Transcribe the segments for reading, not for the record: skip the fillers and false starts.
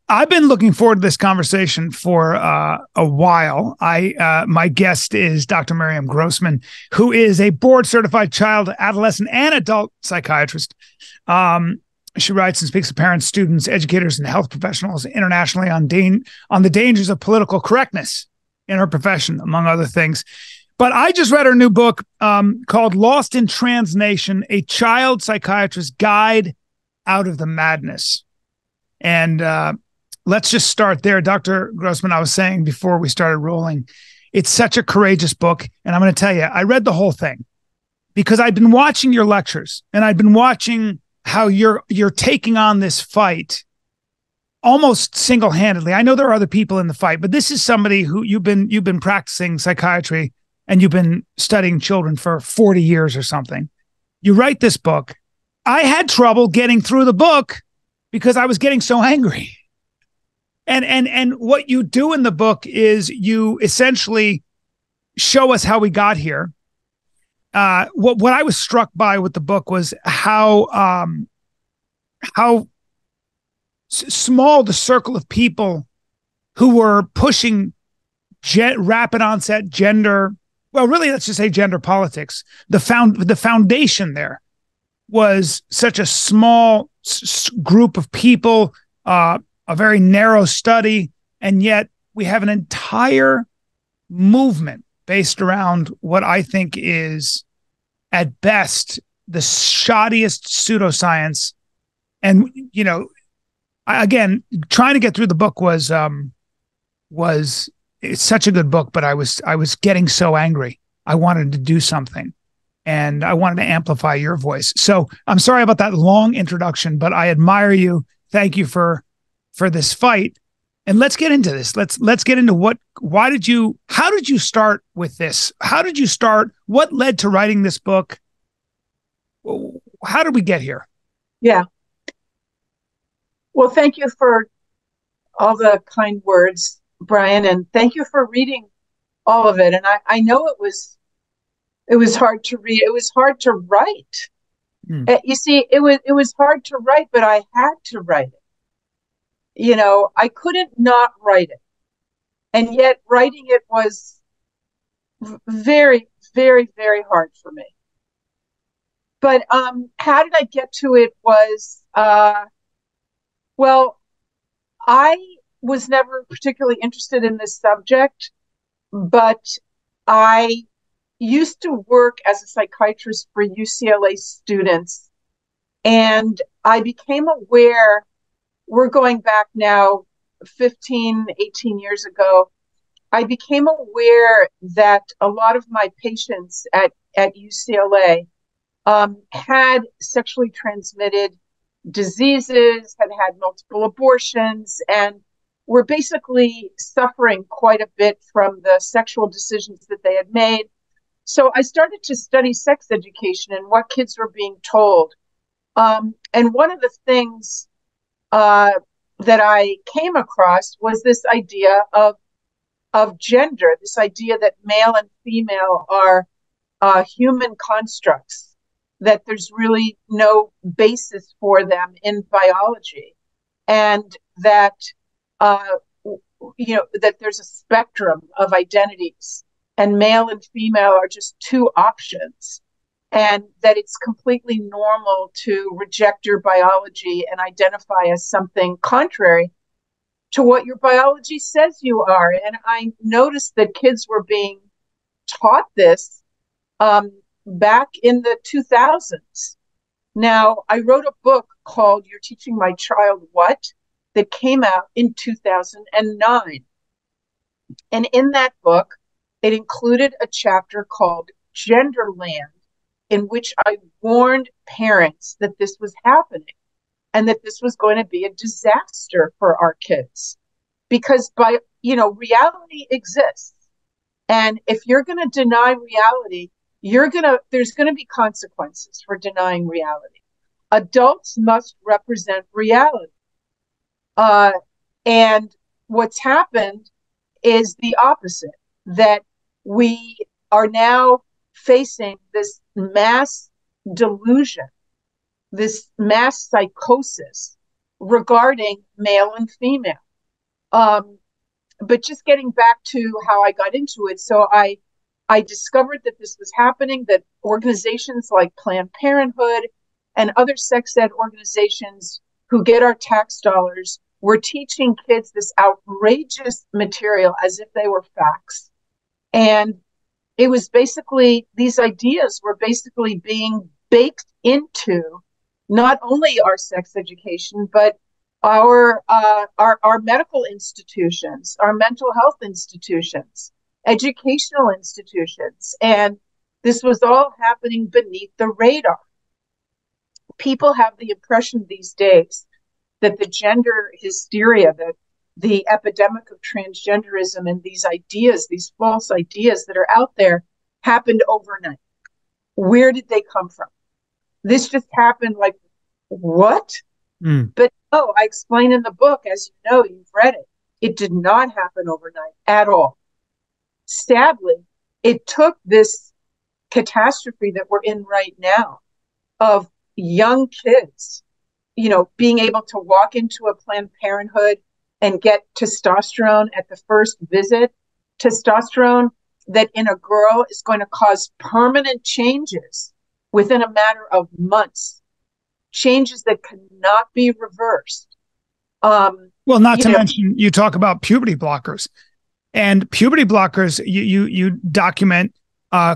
I've been looking forward to this conversation for a while. My guest is Dr. Miriam Grossman, who is a board-certified child, adolescent, and adult psychiatrist. She writes and speaks to parents, students, educators, and health professionals internationally on the dangers of political correctness in her profession, among other things. But I just read her new book called "Lost in Transnation: A Child Psychiatrist's Guide Out of the Madness." And let's just start there. Dr. Grossman, I was saying before we started rolling, it's such a courageous book. And I'm going to tell you, I read the whole thing because I'd been watching your lectures and I'd been watching how you're taking on this fight almost single-handedly. I know there are other people in the fight, but this is somebody who you've been practicing psychiatry and you've been studying children for 40 years or something. You write this book. I had trouble getting through the book because I was getting so angry. And what you do in the book is you essentially show us how we got here. What I was struck by with the book was how small the circle of people who were pushing rapid onset gender. Well, really, let's just say gender politics. The foundation there was such a small group of people, a very narrow study, and yet we have an entire movement based around what I think is, at best, the shoddiest pseudoscience. And, you know, again, trying to get through the book was it's such a good book, but I was getting so angry. I wanted to do something. And I wanted to amplify your voice. So I'm sorry about that long introduction, but I admire you. Thank you for this fight. And let's get into this. Let's get into how did you start with this? How did you start? What led to writing this book? How did we get here? Yeah. Well, thank you for all the kind words, Bryan, and thank you for reading all of it. And I know it was hard to read. It was hard to write. You see, it was hard to write, but I had to write it. You know, I couldn't not write it. And yet writing it was very, very, very hard for me. But how did I get to it was, well, I was never particularly interested in this subject, but I used to work as a psychiatrist for UCLA students. And I became aware, we're going back now 15, 18 years ago, I became aware that a lot of my patients at UCLA had sexually transmitted diseases, had multiple abortions, and were basically suffering quite a bit from the sexual decisions that they had made. So I started to study sex education and what kids were being told. And one of the things that I came across was this idea of gender, this idea that male and female are human constructs, that there's really no basis for them in biology, and that that there's a spectrum of identities, and male and female are just two options, and that it's completely normal to reject your biology and identify as something contrary to what your biology says you are. And I noticed that kids were being taught this back in the 2000s. Now, I wrote a book called You're Teaching My Child What? That came out in 2009. And in that book, it included a chapter called Genderland, in which I warned parents that this was happening and that this was going to be a disaster for our kids. Because reality exists. And if you're going to deny reality, there's going to be consequences for denying reality. Adults must represent reality. And what's happened is the opposite, that we are now facing this mass delusion, this mass psychosis regarding male and female. Um, but just getting back to how I got into it, so I discovered that this was happening, that organizations like Planned Parenthood and other sex ed organizations who get our tax dollars were teaching kids this outrageous material as if they were facts. And it was basically, these ideas were basically being baked into not only our sex education, but our medical institutions, our mental health institutions, educational institutions. And this was all happening beneath the radar. People have the impression these days that the gender hysteria, that the epidemic of transgenderism and these ideas, these false ideas that are out there, happened overnight. Where did they come from? This just happened, like, what? But no, I explain in the book, as you know, you've read it, it did not happen overnight at all. Sadly, it took this catastrophe that we're in right now of young kids, being able to walk into a Planned Parenthood and get testosterone at the first visit, testosterone that in a girl is going to cause permanent changes within a matter of months, changes that cannot be reversed. Well, not to mention, you talk about puberty blockers, and puberty blockers, you document,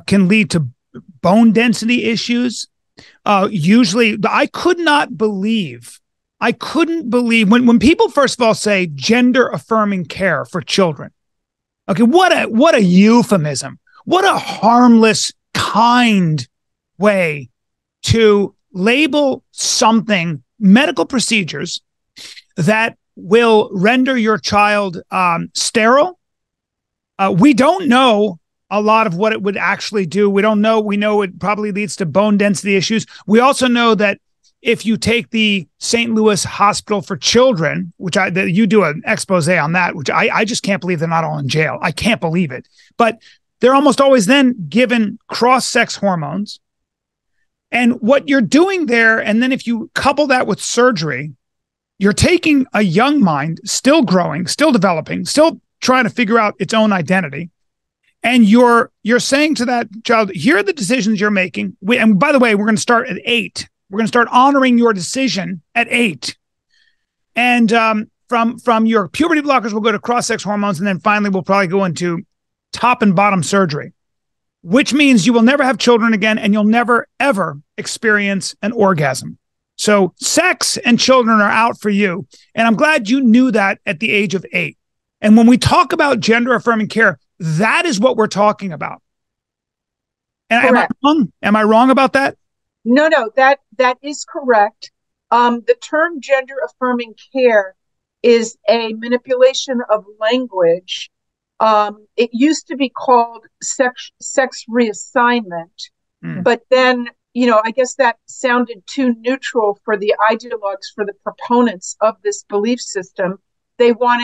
can lead to bone density issues. Usually, I couldn't believe when people first of all say gender affirming care for children. Okay, what a euphemism. What a harmless, kind way to label something, medical procedures that will render your child sterile. We don't know a lot of what it would actually do. We don't know. We know it probably leads to bone density issues. We also know that if you take the St. Louis Hospital for Children, which you do an expose on that, which I just can't believe they're not all in jail. I can't believe it. But they're almost always then given cross-sex hormones. And what you're doing there, and then if you couple that with surgery, you're taking a young mind, still growing, still developing, still trying to figure out its own identity. And you're saying to that child, here are the decisions you're making. And by the way, we're going to start at 8. We're going to start honoring your decision at 8. And from your puberty blockers, we'll go to cross-sex hormones. And then finally, we'll probably go into top and bottom surgery, which means you will never have children again, and you'll never, ever experience an orgasm. So sex and children are out for you. And I'm glad you knew that at the age of 8. And when we talk about gender affirming care, that is what we're talking about. And am I wrong? Am I wrong about that? No, that is correct. The term gender affirming care is a manipulation of language. It used to be called sex reassignment, but then, I guess that sounded too neutral for the ideologues, for the proponents of this belief system. They were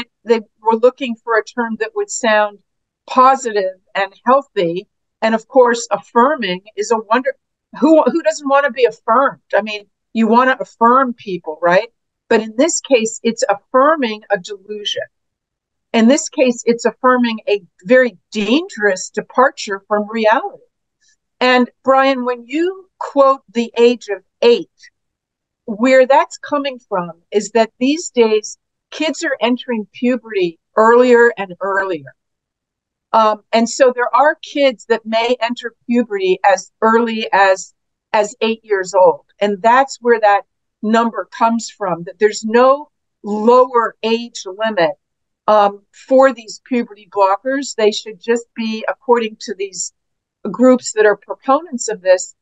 looking for a term that would sound positive and healthy. And of course, affirming is a wonder. Who doesn't want to be affirmed? I mean, you want to affirm people, right? But in this case, it's affirming a delusion. In this case, it's affirming a very dangerous departure from reality. And Bryan, when you quote the age of 8, where that's coming from is that these days, kids are entering puberty earlier and earlier. And so there are kids that may enter puberty as early as 8 years old. And that's where that number comes from, that there's no lower age limit for these puberty blockers. They should just be, according to these groups that are proponents of this,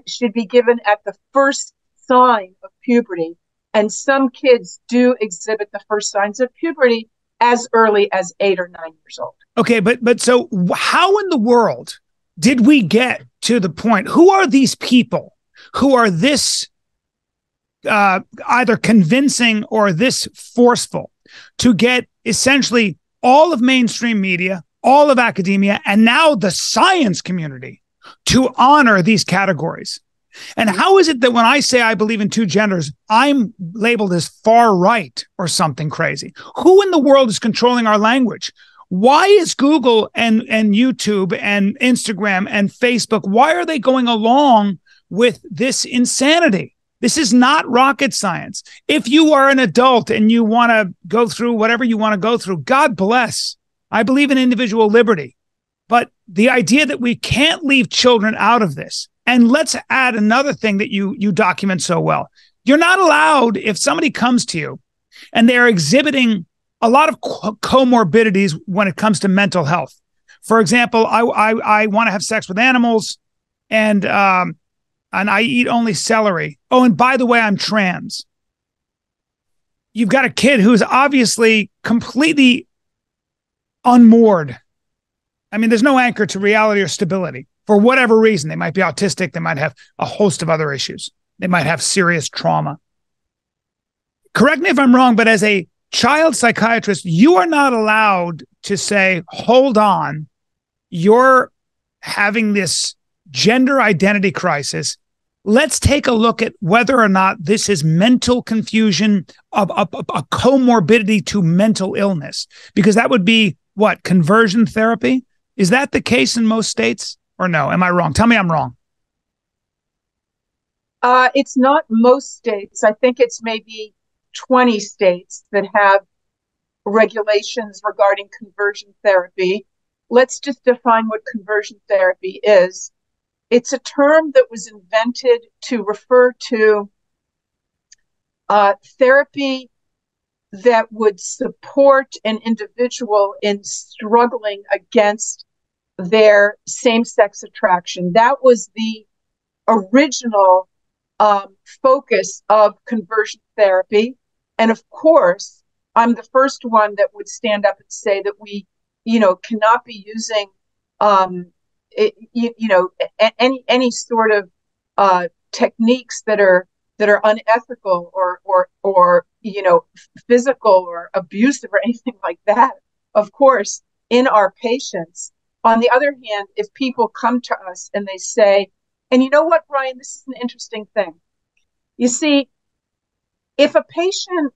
should be given at the first sign of puberty. And some kids do exhibit the first signs of puberty as early as 8 or 9 years old. Okay, but so how in the world did we get to the point? Who are these people who are this either convincing or this forceful to get essentially all of mainstream media, all of academia, and now the science community to honor these categories? And how is it that when I say I believe in two genders, I'm labeled as far right or something crazy? Who in the world is controlling our language? Why is Google and YouTube and Instagram and Facebook, why are they going along with this insanity? This is not rocket science. If you are an adult and you want to go through whatever you want to go through, God bless. I believe in individual liberty. But the idea that we can't leave children out of this, and let's add another thing that you document so well. You're not allowed, if somebody comes to you and they're exhibiting a lot of comorbidities when it comes to mental health. For example, I want to have sex with animals, and I eat only celery. Oh, and by the way, I'm trans. You've got a kid who's obviously completely unmoored. I mean, there's no anchor to reality or stability for whatever reason. They might be autistic. They might have a host of other issues. They might have serious trauma. Correct me if I'm wrong, but as a child psychiatrist, you are not allowed to say, hold on, you're having this gender identity crisis. Let's take a look at whether or not this is mental confusion, of a comorbidity to mental illness, because that would be what, conversion therapy? Is that the case in most states or no? Am I wrong? Tell me I'm wrong. It's not most states. I think it's maybe 20 states that have regulations regarding conversion therapy. Let's just define what conversion therapy is. It's a term that was invented to refer to therapy that would support an individual in struggling against their same-sex attraction. That was the original focus of conversion therapy. And of course, I'm the first one that would stand up and say that we, cannot be using, any sort of techniques that are unethical or physical or abusive or anything like that, of course, in our patients. On the other hand, if people come to us and they say, and you know what, Bryan, this is an interesting thing. You see, if a patient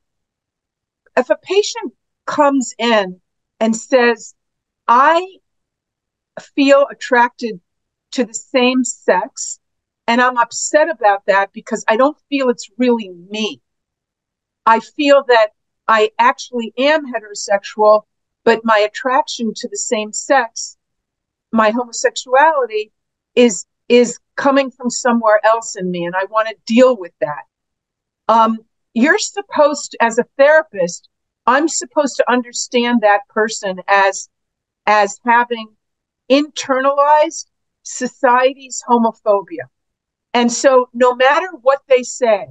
comes in and says, I feel attracted to the same sex, and I'm upset about that because I don't feel it's really me. I feel that I actually am heterosexual, but my attraction to the same sex, my homosexuality, is coming from somewhere else in me, and I want to deal with that. You're supposed, as a therapist, I'm supposed to understand that person as having internalized society's homophobia. And so no matter what they say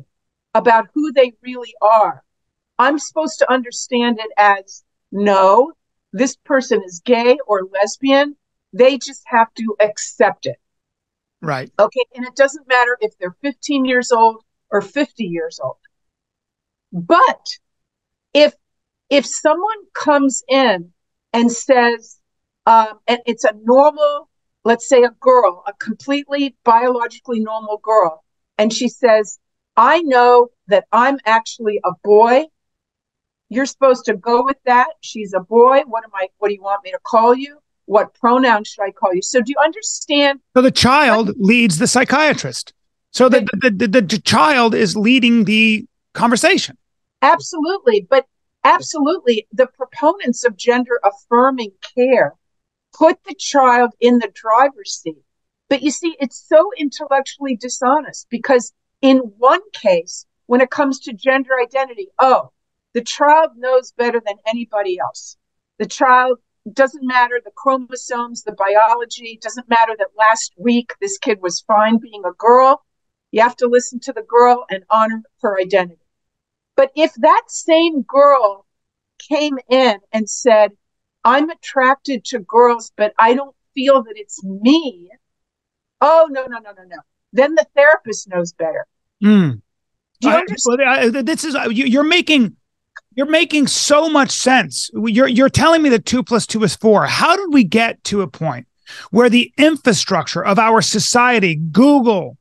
about who they really are, I'm supposed to understand it as, no, this person is gay or lesbian. They just have to accept it. Right. Okay. And it doesn't matter if they're 15 years old or 50 years old. But if someone comes in and says, and it's a normal, let's say a girl, a completely biologically normal girl, and she says, I know that I'm actually a boy. You're supposed to go with that. She's a boy. What do you want me to call you? What pronoun should I call you? So do you understand? So the child leads the psychiatrist. So the child is leading the conversation. Absolutely. But absolutely, the proponents of gender affirming care put the child in the driver's seat. But you see, it's so intellectually dishonest because in one case, when it comes to gender identity, the child knows better than anybody else. The child, doesn't matter the chromosomes, the biology, doesn't matter that last week this kid was fine being a girl. You have to listen to the girl and honor her identity. But if that same girl came in and said, I'm attracted to girls, but I don't feel that it's me. Oh, no. Then the therapist knows better. Mm. Do you understand? This is you're making so much sense. You're telling me that 2 + 2 is 4. How did we get to a point where the infrastructure of our society, Google,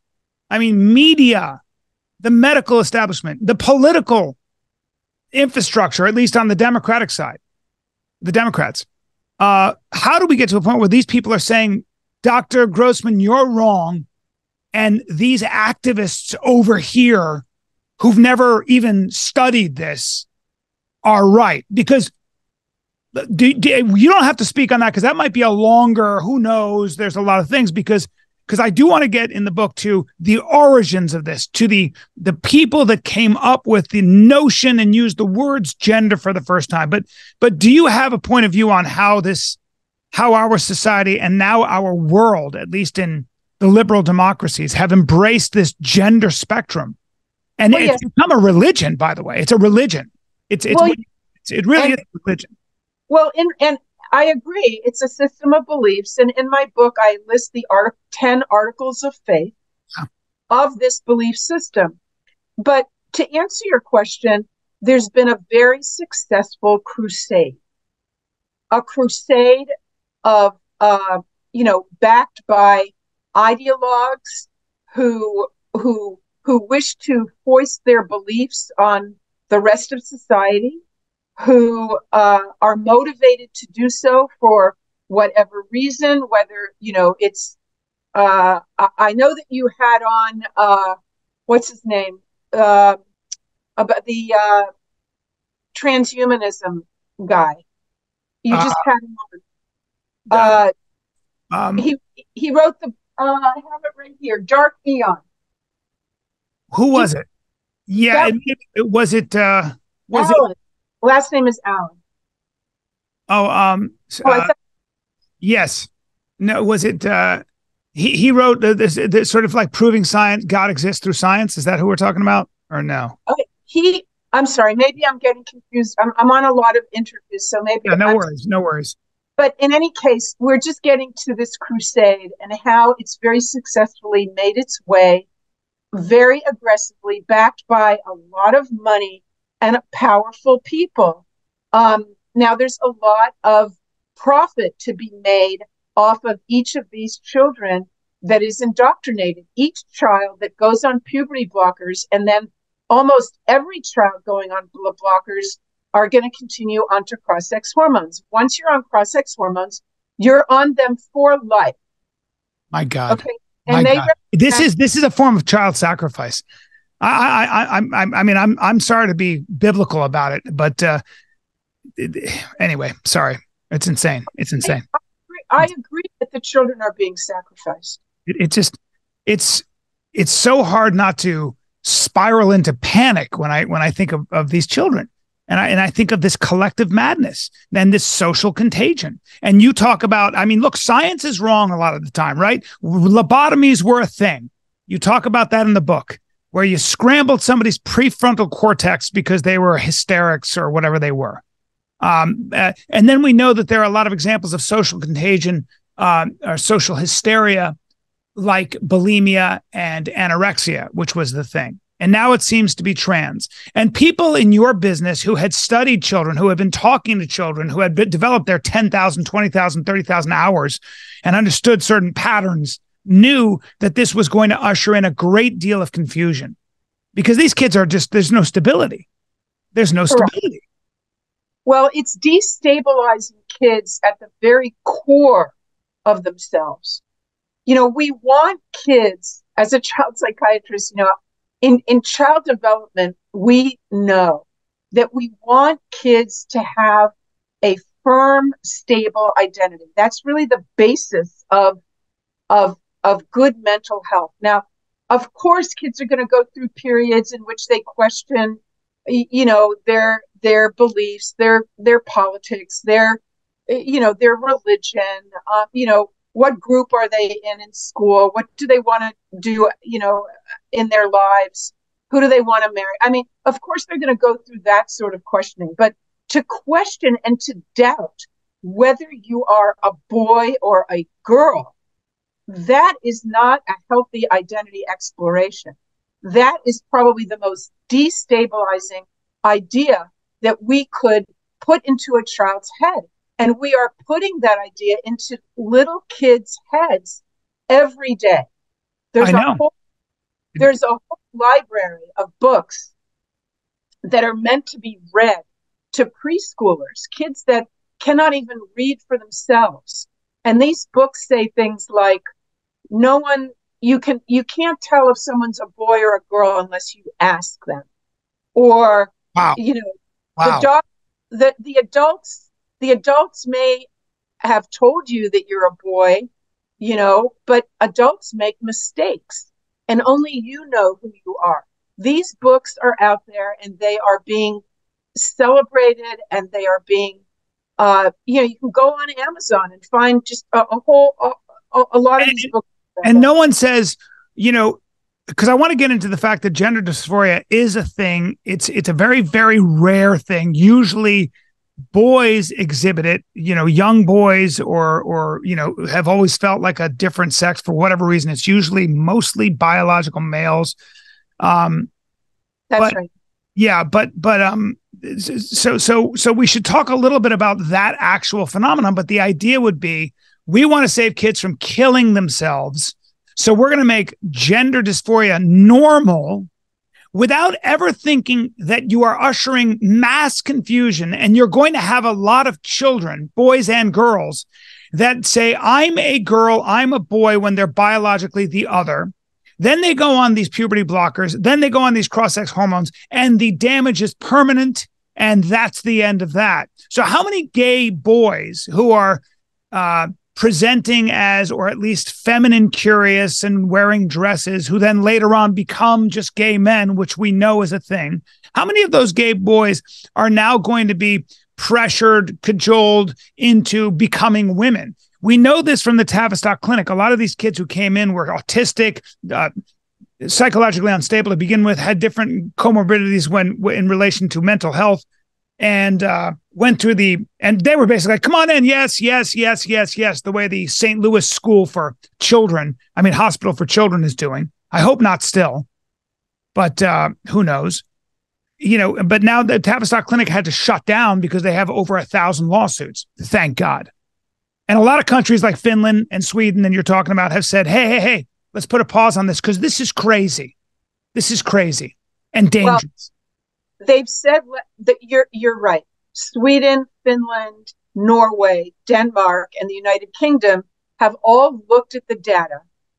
I mean, media, the medical establishment, the political infrastructure, at least on the Democratic side, the Democrats. How do we get to a point where these people are saying, Dr. Grossman, you're wrong, and these activists over here who've never even studied this are right? Because you don't have to speak on that, because that might be a longer, who knows, there's a lot of things, because I do want to get in the book to the origins of this, to the people that came up with the notion and used the words gender for the first time. But do you have a point of view on how our society and now our world, at least in the liberal democracies, have embraced this gender spectrum? And it's become a religion, by the way. It's a religion. It really is a religion. Well, and I agree. It's a system of beliefs. And in my book, I list the 10 articles of faith of this belief system. But to answer your question, there's been a very successful crusade, a crusade of, backed by ideologues who wish to foist their beliefs on the rest of society, who are motivated to do so for whatever reason, whether, it's, I know that you had on, what's his name, about the transhumanism guy. You just had him on. He wrote the, I have it right here, Dark Neon. Who was it? Yeah, was it Alan. Last name is Allen. Yes. No, was it? He wrote this sort of like proving science, God exists through science. Is that who we're talking about, or no? Okay. I'm sorry. Maybe I'm getting confused. I'm on a lot of interviews, so maybe. Yeah, no worries. But in any case, we're just getting to this crusade and how it's very successfully made its way, very aggressively, backed by a lot of money and powerful people. Now, there's a lot of profit to be made off of each of these children that is indoctrinated. Each child that goes on puberty blockers, and then almost every child going on blockers, are going to continue onto cross-sex hormones. Once you're on cross-sex hormones, you're on them for life. My God. Okay. And this is a form of child sacrifice. I mean, I'm sorry to be biblical about it, but anyway, sorry. It's insane. It's insane. I agree that the children are being sacrificed. It's so hard not to spiral into panic when I think of these children. And I think of this collective madness and this social contagion. And you talk about, I mean, look, science is wrong a lot of the time, right? Lobotomies were a thing. You talk about that in the book, where you scrambled somebody's prefrontal cortex because they were hysterics or whatever they were. And then we know that there are a lot of examples of social contagion or social hysteria, like bulimia and anorexia, which was the thing. And now it seems to be trans. And people in your business who had studied children, who had been talking to children, who had developed their 10,000, 20,000, 30,000 hours and understood certain patterns, knew that this was going to usher in a great deal of confusion, because these kids are just, there's no stability. There's no stability. Well, it's destabilizing kids at the very core of themselves. We want kids, as a child psychiatrist, in child development, we know that we want kids to have a firm, stable identity. That's really the basis of good mental health. Now, of course, kids are going to go through periods in which they question, their beliefs, their politics, their religion, what group are they in school? What do they want to do, in their lives? Who do they want to marry? I mean, of course, they're going to go through that sort of questioning, but to question and to doubt whether you are a boy or a girl, that is not a healthy identity exploration. That is probably the most destabilizing idea that we could put into a child's head. And we are putting that idea into little kids' heads every day. I know. There's a whole library of books that are meant to be read to preschoolers, kids that cannot even read for themselves. And these books say things like, no one, you can't tell if someone's a boy or a girl unless you ask them. Or, Wow. you know, Wow. the adults may have told you that you're a boy, but adults make mistakes and only you know who you are. These books are out there and they are being celebrated, and they are being, you can go on Amazon and find just a lot of these books. And no one says, because I want to get into the fact that gender dysphoria is a thing. It's a very, very rare thing. Usually boys exhibit it, young boys or have always felt like a different sex for whatever reason. It's usually mostly biological males. That's right. Yeah, so we should talk a little bit about that actual phenomenon, but the idea would be we want to save kids from killing themselves. So we're going to make gender dysphoria normal without ever thinking that you are ushering mass confusion. And you're going to have a lot of children, boys and girls, that say, I'm a girl, I'm a boy, when they're biologically the other. Then they go on these puberty blockers. Then they go on these cross-sex hormones, and the damage is permanent. And that's the end of that. So how many gay boys who are presenting as, or at least feminine curious and wearing dresses, who then later on become just gay men, which we know is a thing. How many of those gay boys are now going to be pressured, cajoled into becoming women? We know this from the Tavistock Clinic. A lot of these kids who came in were autistic, psychologically unstable to begin with, had different comorbidities in relation to mental health, and went through and they were basically like, come on in. Yes, yes, yes, yes, yes. The way the St. Louis School for Children, Hospital for Children is doing. I hope not still, but who knows? But now the Tavistock Clinic had to shut down because they have over 1,000 lawsuits. Thank God. And a lot of countries like Finland and Sweden, and you're talking about, have said, hey, let's put a pause on this because this is crazy. This is crazy and dangerous. Well, they've said that you're right. Sweden, Finland, Norway, Denmark, and the United Kingdom have all looked at the data.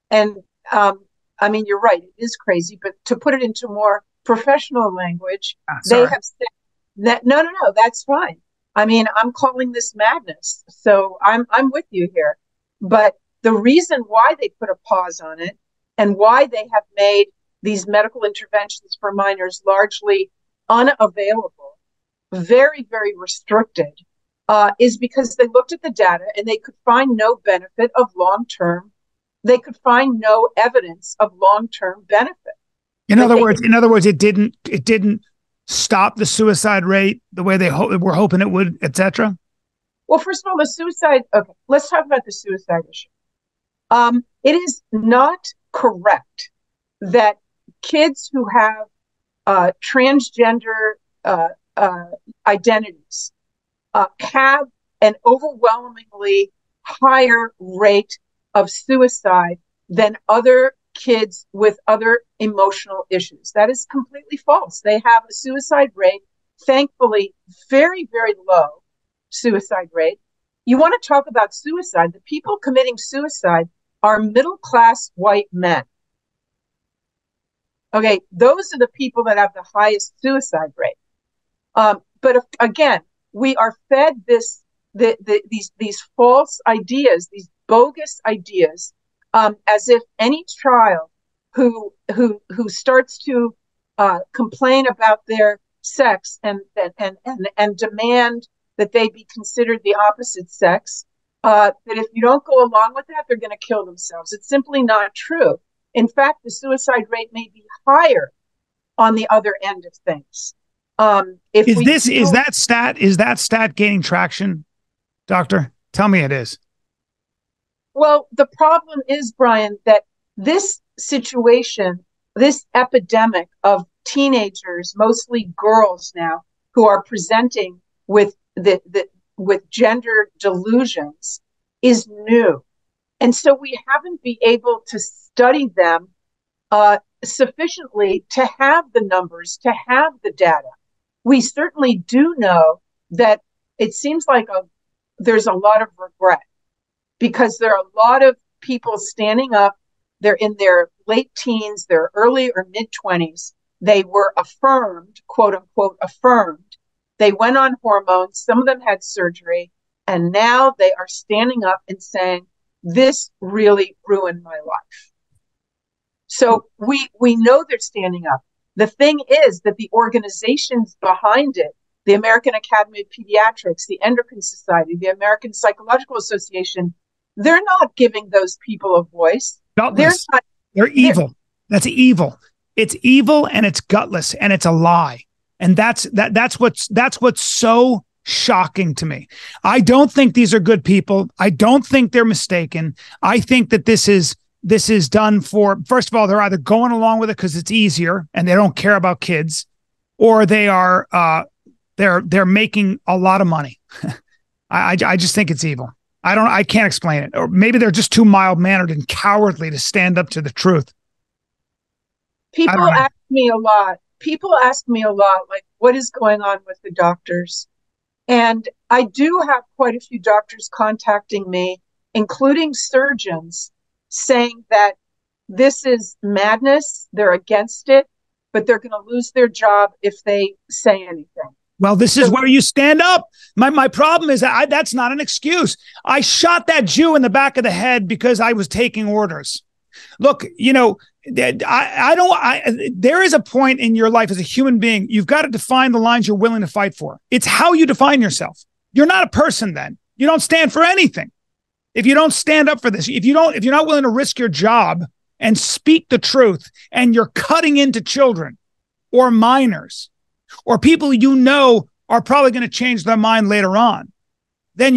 And you're right, it is crazy. But to put it into more professional language, they have said that, no, that's fine. I'm calling this madness. So I'm with you here. But the reason why they put a pause on it and why they have made these medical interventions for minors largely unavailable, very, very restricted, is because they looked at the data and they could find no benefit of long-term. They could find no evidence of long-term benefit. In other words, it didn't stop the suicide rate the way they were hoping it would, et cetera? Well, first of all, let's talk about the suicide issue. It is not correct that kids who have transgender identities have an overwhelmingly higher rate of suicide than other kids with other emotional issues. That is completely false. They have a suicide rate, thankfully, very, very low suicide rate. You want to talk about suicide? The people committing suicide are middle-class white men. Okay, those are the people that have the highest suicide rate. But again, we are fed these false ideas, these bogus ideas, as if any child who starts to complain about their sex and demand that they be considered the opposite sex, that if you don't go along with that, they're going to kill themselves. It's simply not true. In fact, the suicide rate may be higher on the other end of things. Is that stat gaining traction, Doctor? Tell me it is. Well, the problem is, Bryan, that this situation, this epidemic of teenagers, mostly girls now, who are presenting with with gender delusions, is new, and so we haven't been able to study them sufficiently to have the numbers, to have the data. We certainly do know that it seems like there's a lot of regret because there are a lot of people standing up. They're in their late teens, their early or mid 20s. They were affirmed, quote unquote, affirmed. They went on hormones. Some of them had surgery. And now they are standing up and saying, this really ruined my life. So we know they're standing up. The thing is that the organizations behind it, the American Academy of Pediatrics, the Endocrine Society, the American Psychological Association, they're not giving those people a voice. Gutless. They're evil. That's evil. It's evil and it's gutless and it's a lie. And that's what's so shocking to me. I don't think these are good people. I don't think they're mistaken. I think that this is done for, first of all, they're either going along with it because it's easier and they don't care about kids, or they're making a lot of money. I just think it's evil. I can't explain it. Or maybe they're just too mild-mannered and cowardly to stand up to the truth. People ask me a lot, like, what is going on with the doctors? And I do have quite a few doctors contacting me, including surgeons, saying that this is madness. They're against it, but they're going to lose their job if they say anything. Well, this is where you stand up. My problem is that that's not an excuse. I shot that Jew in the back of the head because I was taking orders. Look, there is a point in your life as a human being, you've got to define the lines you're willing to fight for. It's how you define yourself. You're not a person then. You don't stand for anything. If you don't stand up for this, if you're not willing to risk your job and speak the truth, and you're cutting into children or minors or people are probably going to change their mind later on, then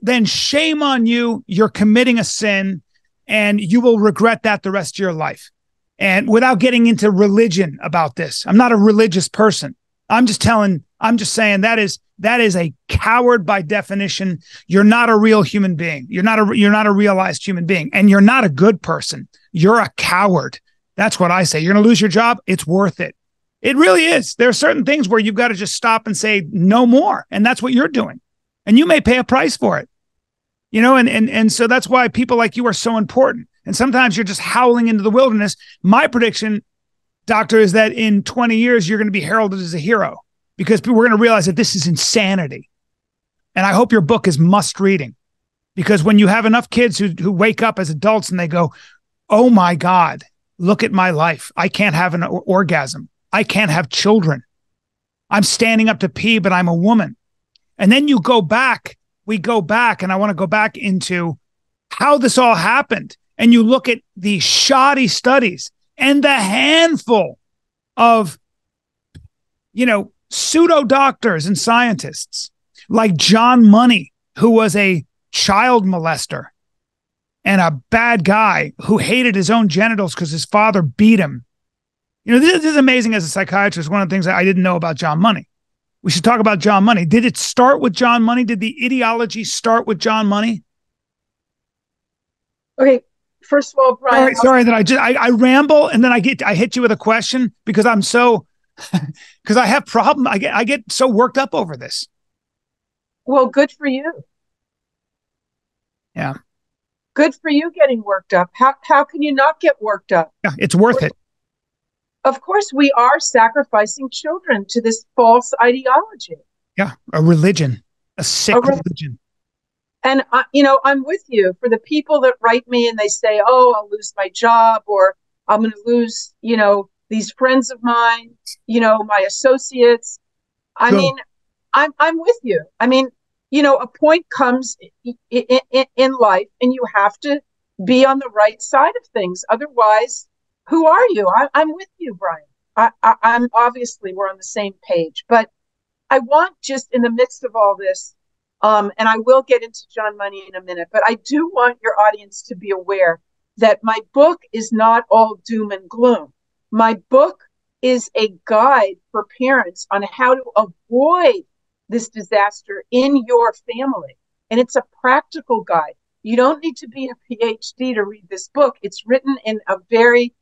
then shame on you. You're committing a sin and you will regret that the rest of your life. And without getting into religion about this, I'm not a religious person. I'm just saying that is a coward by definition. You're not a real human being. You're not a realized human being, and you're not a good person. You're a coward. That's what I say. You're going to lose your job. It's worth it. It really is. There are certain things where you've got to just stop and say no more. And that's what you're doing. And you may pay a price for it. And so that's why people like you are so important. And sometimes you're just howling into the wilderness. My prediction, doctor, is that in 20 years, you're going to be heralded as a hero because we're going to realize that this is insanity. And I hope your book is must reading, because when you have enough kids who wake up as adults and they go, oh my God, look at my life. I can't have an orgasm. I can't have children. I'm standing up to pee, but I'm a woman. And then we go back, and I want to go back into how this all happened. And you look at the shoddy studies and the handful of, pseudo doctors and scientists like John Money, who was a child molester and a bad guy who hated his own genitals because his father beat him. This is amazing as a psychiatrist. One of the things that I didn't know about John Money. We should talk about John Money. Did it start with John Money? Did the ideology start with John Money? Okay. First of all, Bryan. Sorry that I ramble and then I hit you with a question because because I have problem. I get so worked up over this. Well, good for you. Yeah. Good for you getting worked up. How can you not get worked up? Yeah, it's worth it. Of course, we are sacrificing children to this false ideology. Yeah, a religion, a sick religion. And, I'm with you. For the people that write me and they say, oh, I'll lose my job, or I'm going to lose, these friends of mine, my associates. I mean, I'm with you. I mean, a point comes in life and you have to be on the right side of things. Otherwise, who are you? I'm with you, Bryan. I'm obviously we're on the same page, but I want, just in the midst of all this, and I will get into John Money in a minute, but I do want your audience to be aware that my book is not all doom and gloom. My book is a guide for parents on how to avoid this disaster in your family. And it's a practical guide. You don't need to be a PhD to read this book. It's written in a very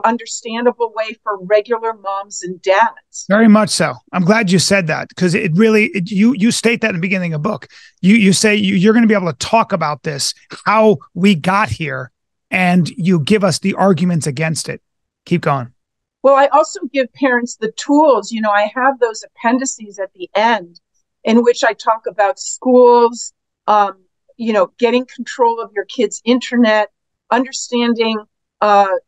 understandable way for regular moms and dads. Very much so. I'm glad you said that, because it really, you state that in the beginning of the book. You say you're going to be able to talk about this, how we got here, and you give us the arguments against it. Keep going. Well, I also give parents the tools. I have those appendices at the end in which I talk about schools, getting control of your kids' internet, understanding, how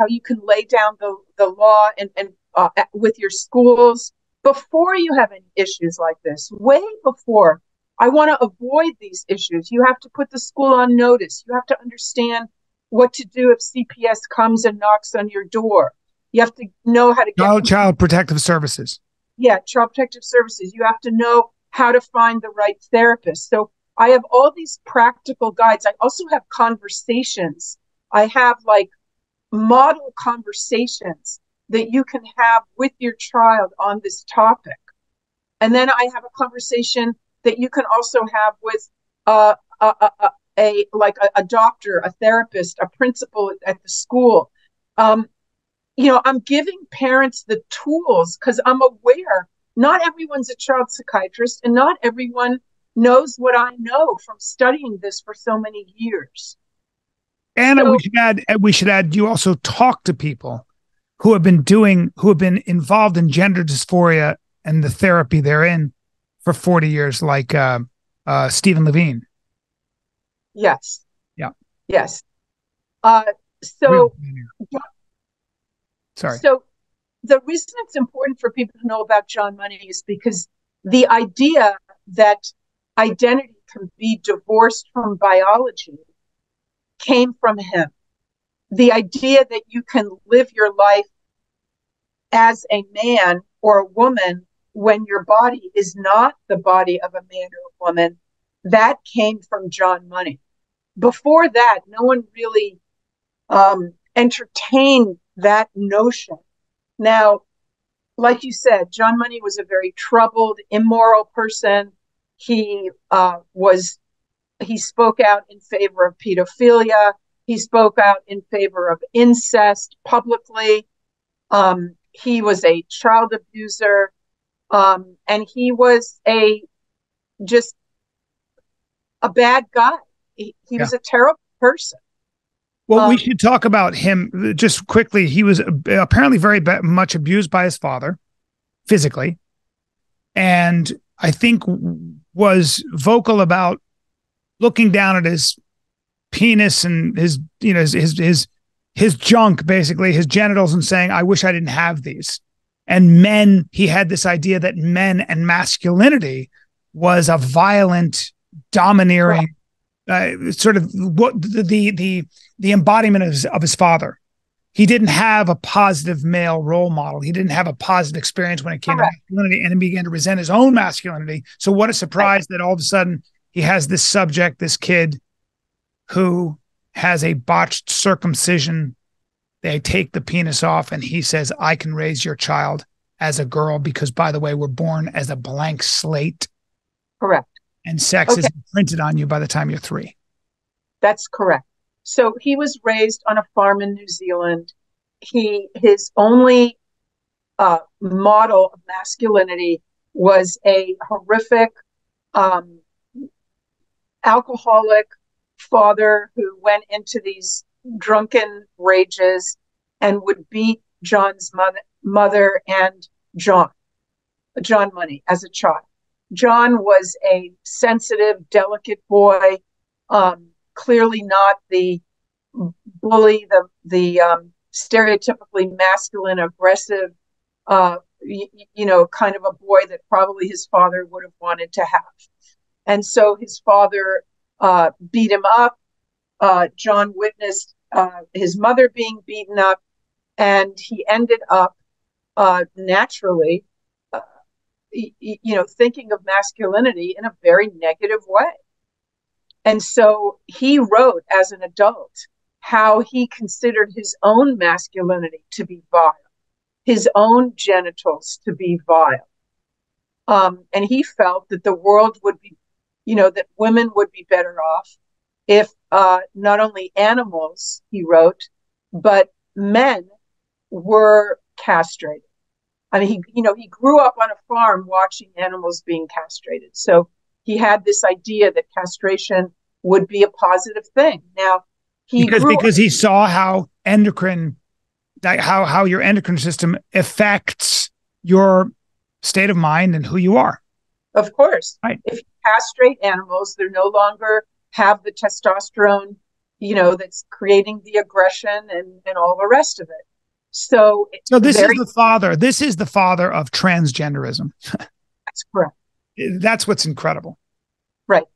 you can lay down the law and with your schools before you have any issues like this, way before. I want to avoid these issues. You have to put the school on notice. You have to understand what to do if CPS comes and knocks on your door. You have to know how to get Child Protective Services. Yeah, Child Protective Services. You have to know how to find the right therapist. So I have all these practical guides. I also have conversations. I have like model conversations that you can have with your child on this topic. And then I have a conversation that you can also have with a doctor, a therapist, a principal at the school. I'm giving parents the tools because I'm aware not everyone's a child psychiatrist and not everyone knows what I know from studying this for so many years. And so, we should add, you also talk to people who have been involved in gender dysphoria and the therapy therein for 40 years, like Stephen Levine. Yes. Yeah. Yes. Sorry. So the reason it's important for people to know about John Money is because the idea that identity can be divorced from biology came from him. The idea that you can live your life as a man or a woman when your body is not the body of a man or a woman, that came from John Money. Before that, no one really entertained that notion. Now, like you said, John Money was a very troubled, immoral person. He spoke out in favor of pedophilia. He spoke out in favor of incest publicly. He was a child abuser, and he was just a bad guy. He was a terrible person. Well, we should talk about him just quickly. He was apparently very much abused by his father physically, and I think was vocal about looking down at his penis and his junk, basically his genitals, and saying, "I wish I didn't have these." And men, he had this idea that men and masculinity was a violent, domineering, sort of what the embodiment of his father. He didn't have a positive male role model. He didn't have a positive experience when it came to masculinity, and he began to resent his own masculinity. So what a surprise that all of a sudden he has this subject, this kid who has a botched circumcision. They take the penis off and he says, "I can raise your child as a girl because, by the way, we're born as a blank slate." Correct. And sex is imprinted on you by the time you're 3. That's correct. So he was raised on a farm in New Zealand. His only model of masculinity was a horrific alcoholic father who went into these drunken rages and would beat John's mother and John Money as a child. John was a sensitive, delicate boy, clearly not the bully, the stereotypically masculine, aggressive, kind of a boy that probably his father would have wanted to have. And so his father beat him up. John witnessed his mother being beaten up, and he ended up naturally thinking of masculinity in a very negative way. And so he wrote as an adult how he considered his own masculinity to be vile, his own genitals to be vile. And he felt that the world would be, that women would be better off if not only animals, he wrote, but men were castrated. I mean, he grew up on a farm watching animals being castrated. So he had this idea that castration would be a positive thing. Now, he grew because he saw how how your endocrine system affects your state of mind and who you are. Of course, right. If you castrate animals, they no longer have the testosterone, that's creating the aggression and all the rest of it. So this is the father of transgenderism. That's correct. That's what's incredible. Right.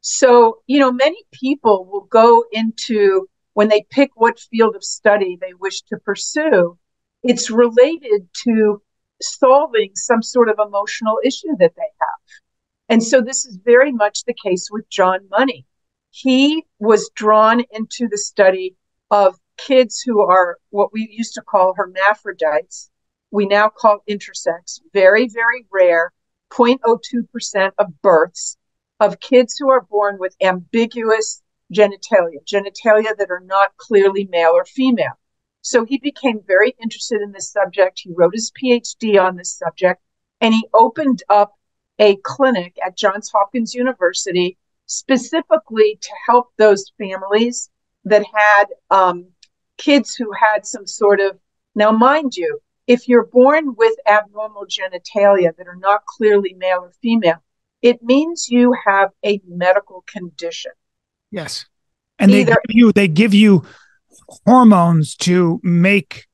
So, many people will go into, when they pick what field of study they wish to pursue, it's related to solving some sort of emotional issue that they have. And so this is very much the case with John Money. He was drawn into the study of kids who are what we used to call hermaphrodites. We now call intersex, very, very rare, 0.02% of births of kids who are born with ambiguous genitalia that are not clearly male or female. So he became very interested in this subject. He wrote his PhD on this subject, and he opened up a clinic at Johns Hopkins University specifically to help those families that had kids who had some sort of, now mind you, if you're born with abnormal genitalia that are not clearly male or female, it means you have a medical condition. Yes. And they give you hormones to make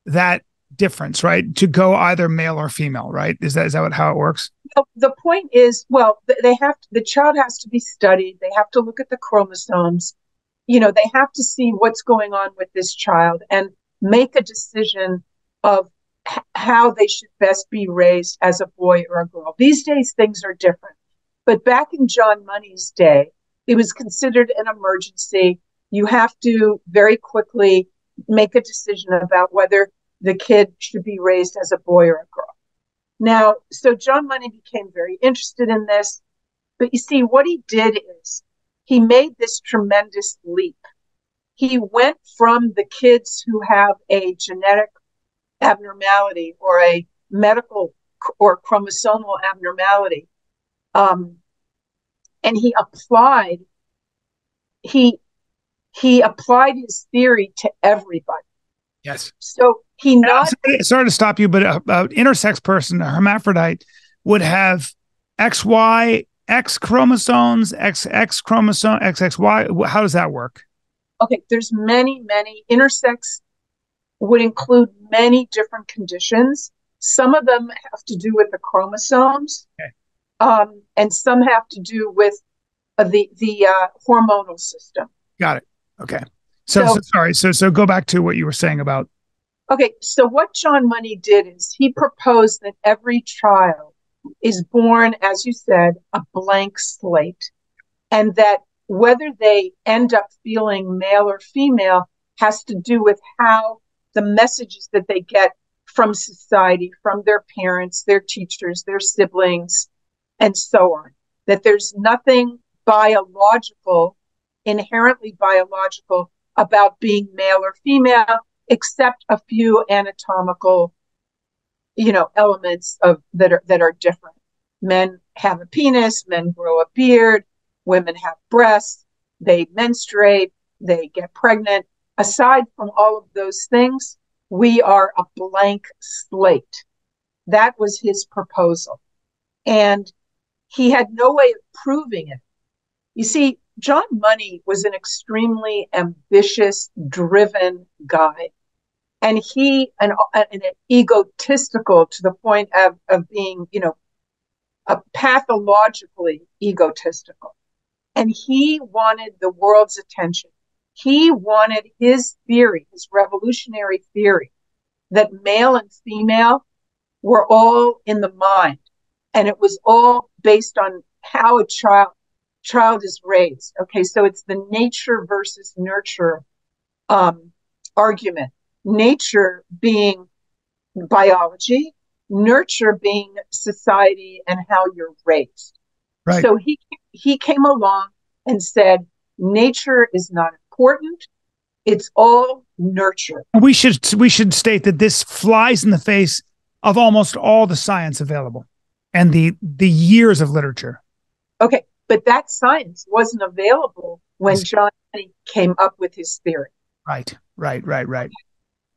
that difference, right? To go either male or female, right? Is that how it works? The point is, the child has to be studied. They have to look at the chromosomes. They have to see what's going on with this child and make a decision of how they should best be raised as a boy or a girl. These days, things are different. But back in John Money's day, it was considered an emergency. You have to very quickly make a decision about whether the kid should be raised as a boy or a girl. Now, so John Money became very interested in this. But you see, what he did is he made this tremendous leap. He went from the kids who have a genetic abnormality or a medical or chromosomal abnormality, and he applied his theory to everybody. Yes. So sorry to stop you, but an intersex person, a hermaphrodite, would have XY, X chromosomes, XX chromosome, XXY. How does that work? Okay, there's many intersex would include many different conditions. Some of them have to do with the chromosomes, okay. And some have to do with the hormonal system. Got it. Okay. So go back to what you were saying about. Okay, so what John Money did is he proposed that every child is born, as you said, a blank slate, and that whether they end up feeling male or female has to do with how the messages that they get from society, from their parents, their teachers, their siblings, and so on. That there's nothing inherently biological about being male or female, except a few anatomical, elements that are different. Men have a penis, men grow a beard, women have breasts, they menstruate, they get pregnant. Aside from all of those things, we are a blank slate. That was his proposal. And he had no way of proving it. You see, John Money was an extremely ambitious, driven guy. And an egotistical to the point of being, pathologically egotistical. And he wanted the world's attention. He wanted his theory, his revolutionary theory, that male and female were all in the mind. And it was all based on how a child is raised. Okay, so it's the nature versus nurture argument. Nature being biology, nurture being society and how you're raised. Right. So he came along and said, nature is not important. It's all nurture. We should state that this flies in the face of almost all the science available and the years of literature. Okay, but that science wasn't available when John Money came up with his theory. Right.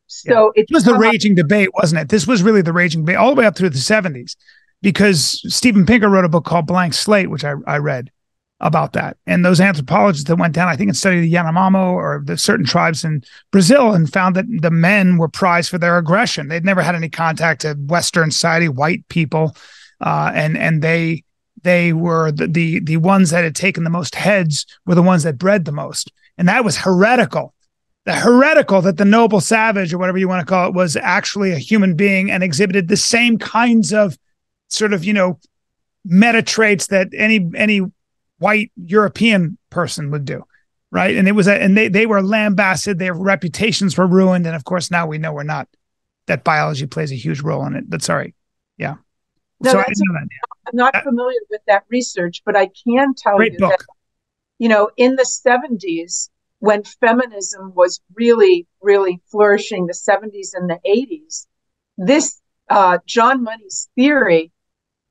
So it was the raging debate, wasn't it? This was really the raging debate all the way up through the 70s, because Steven Pinker wrote a book called Blank Slate, which I read about that. And those anthropologists that went down, I think, and studied the Yanomamo or the certain tribes in Brazil, and found that the men were prized for their aggression. They'd never had any contact to Western society, white people, and they were the ones that had taken the most heads were the ones that bred the most, and that was heretical. The heretical that the noble savage, or whatever you want to call it, was actually a human being and exhibited the same kinds of sort of, meta traits that any white European person would do, right? And it was and they were lambasted, their reputations were ruined, and of course now we know we're not. That biology plays a huge role in it. But sorry, yeah. No, so I didn't know that. I'm not familiar with that research, but I can tell you that, in the 70s, when feminism was really, really flourishing, the 70s and the 80s, this John Money's theory,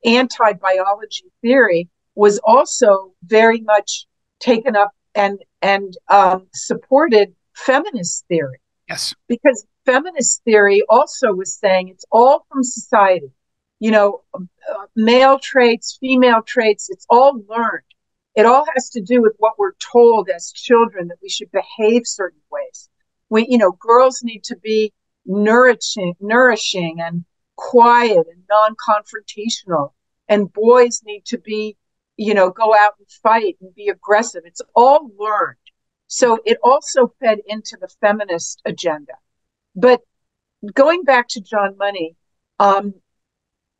anti-biology theory, was also very much taken up and supported feminist theory. Yes. Because feminist theory also was saying it's all from society. Male traits, female traits, it's all learned. It all has to do with what we're told as children, that we should behave certain ways. Girls need to be nourishing and quiet and non-confrontational, and boys need to be, go out and fight and be aggressive. It's all learned. So it also fed into the feminist agenda. But going back to John Money,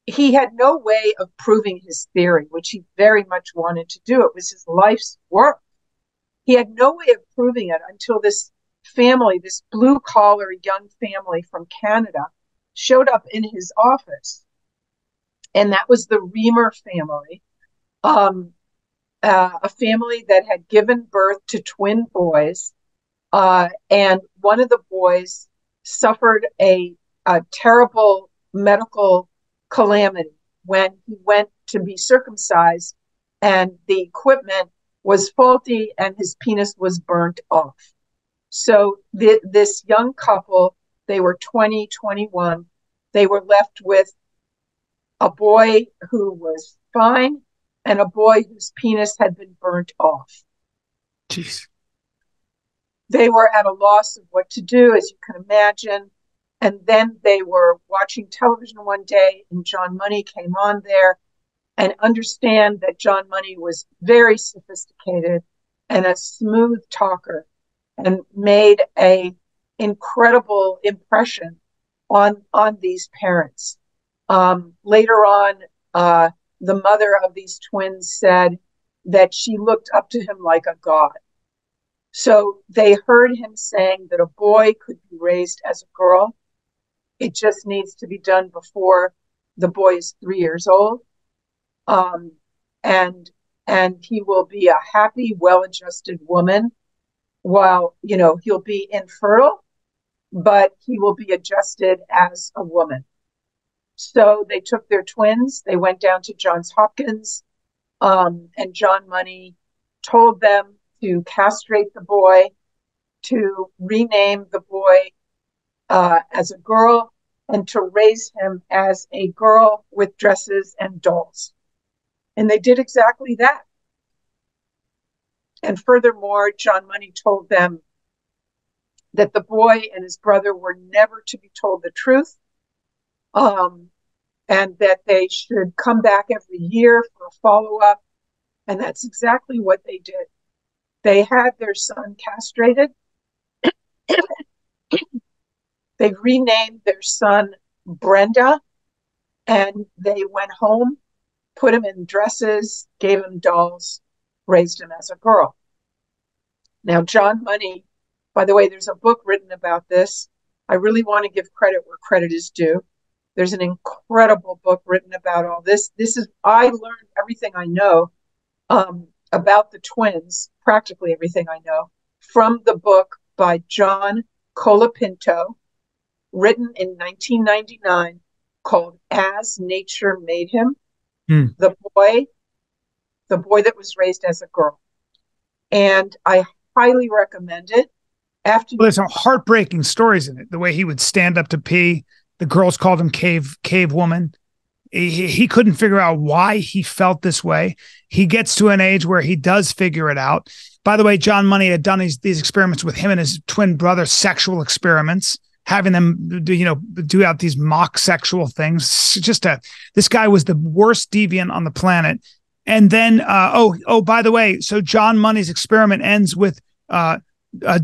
he had no way of proving his theory, which he very much wanted to do. It was his life's work. He had no way of proving it until this family, this blue-collar young family from Canada, showed up in his office. And that was the Reamer family, a family that had given birth to twin boys. And one of the boys suffered a terrible medical calamity when he went to be circumcised, and the equipment was faulty and his penis was burnt off. So this young couple, they were 20, 21, they were left with a boy who was fine and a boy whose penis had been burnt off. Jeez. They were at a loss of what to do, as you can imagine. And then they were watching television one day, and John Money came on there, and understand that John Money was very sophisticated and a smooth talker, and made an incredible impression on these parents. Later on, the mother of these twins said that she looked up to him like a god. So they heard him saying that a boy could be raised as a girl. It just needs to be done before the boy is 3 years old. And he will be a happy, well-adjusted woman while, he'll be infertile, but he will be adjusted as a woman. So they took their twins, they went down to Johns Hopkins, and John Money told them to castrate the boy, to rename the boy as a girl, and to raise him as a girl with dresses and dolls. And they did exactly that. And furthermore, John Money told them that the boy and his brother were never to be told the truth, and that they should come back every year for a follow-up. And that's exactly what they did. They had their son castrated. They renamed their son Brenda, and they went home, put him in dresses, gave him dolls, raised him as a girl. Now, John Money, by the way, there's a book written about this. I really want to give credit where credit is due. There's an incredible book written about all this. I learned everything I know about the twins, practically everything I know, from the book by John Colapinto, written in 1999, called As Nature Made Him, Hmm. the boy that was raised as a girl. And I highly recommend it. After Well, there's some heartbreaking stories in it. The way he would stand up to pee. The girls called him cave woman. He couldn't figure out why he felt this way. He gets to an age where he does figure it out. By the way, John Money had done these experiments with him and his twin brother, sexual experiments, having them do out these mock sexual things. This guy was the worst deviant on the planet. And then by the way, so John Money's experiment ends with